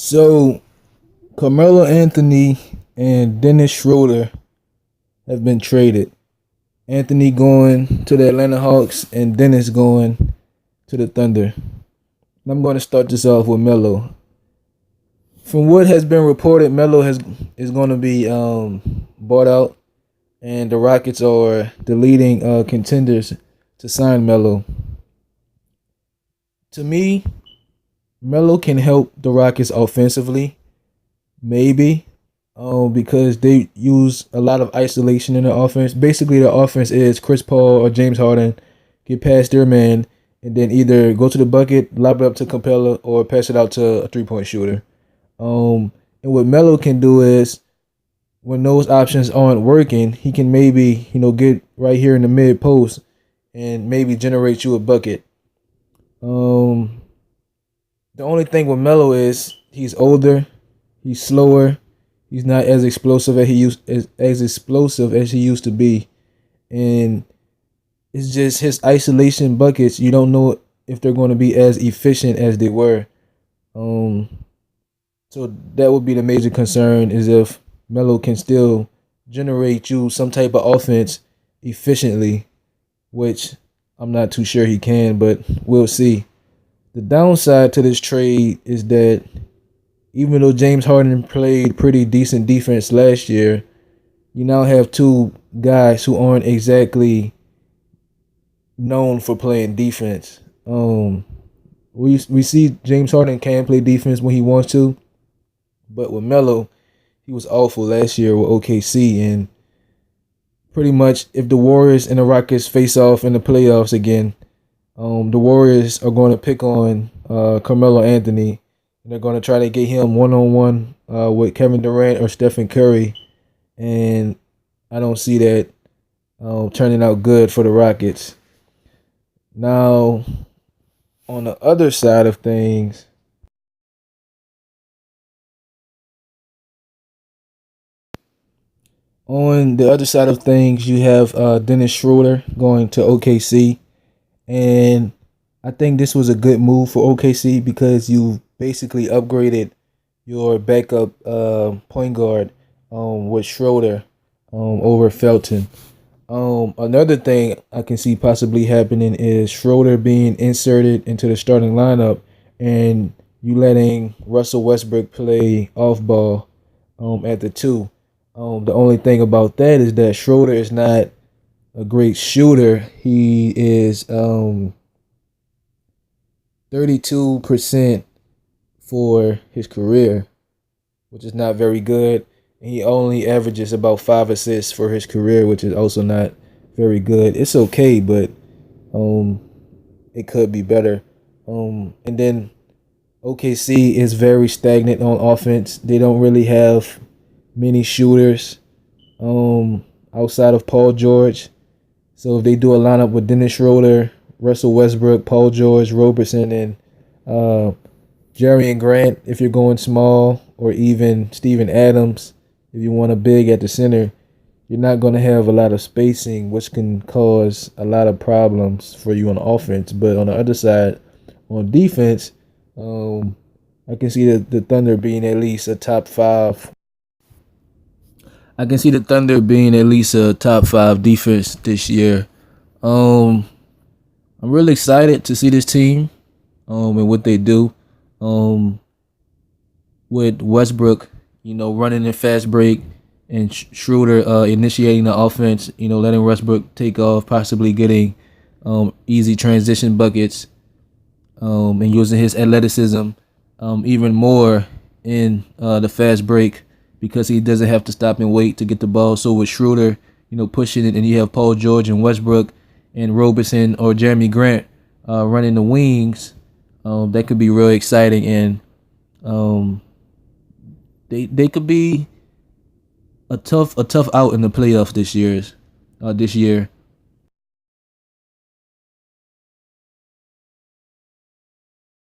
So Carmelo Anthony and Dennis Schroeder have been traded. Anthony going to the Atlanta Hawks and Dennis going to the Thunder. And I'm going to start this off with Melo. From what has been reported, Melo is going to be bought out, and the Rockets are the leading contenders to sign Melo. To me, Melo can help the Rockets offensively, maybe, because they use a lot of isolation in the offense. Basically, the offense is Chris Paul or James Harden get past their man and then either go to the bucket, lob it up to Capella, or pass it out to a three-point shooter. And what Melo can do is when those options aren't working, he can maybe get right here in the mid post and maybe generate you a bucket. The only thing with Melo is he's older, he's slower, he's not as explosive as he used to be, and it's just his isolation buckets. You don't know if they're going to be as efficient as they were. So that would be the major concern, is if Melo can still generate you some type of offense efficiently, which I'm not too sure he can, but we'll see. The downside to this trade is that even though James Harden played pretty decent defense last year, you now have two guys who aren't exactly known for playing defense. We see James Harden can play defense when he wants to, but with Melo, he was awful last year with OKC, and pretty much if the Warriors and the Rockets face off in the playoffs again, the Warriors are going to pick on Carmelo Anthony, and they're going to try to get him one-on-one with Kevin Durant or Stephen Curry, and I don't see that turning out good for the Rockets. Now, on the other side of things, you have Dennis Schroeder going to OKC. And I think this was a good move for OKC because you basically upgraded your backup point guard with Schroeder over Felton. Another thing I can see possibly happening is Schroeder being inserted into the starting lineup and you letting Russell Westbrook play off ball at the two. The only thing about that is that Schroeder is not a great shooter. He is 32% for his career, which is not very good. And he only averages about 5 assists for his career, which is also not very good. It's okay, but it could be better. And then OKC is very stagnant on offense. They don't really have many shooters outside of Paul George. So if they do a lineup with Dennis Schroeder, Russell Westbrook, Paul George, Roberson, and Jerry Grant, if you're going small, or even Steven Adams, if you want a big at the center, you're not going to have a lot of spacing, which can cause a lot of problems for you on offense. But on the other side, on defense, I can see the Thunder being at least a top five. I can see the Thunder being at least a top five defense this year. I'm really excited to see this team and what they do. With Westbrook, running in fast break, and Schroeder initiating the offense, letting Westbrook take off, possibly getting easy transition buckets, and using his athleticism even more in the fast break, because he doesn't have to stop and wait to get the ball. So with Schroeder, pushing it, and you have Paul George and Westbrook and Roberson or Jeremy Grant running the wings, that could be really exciting, and they could be a tough out in the playoffs this year.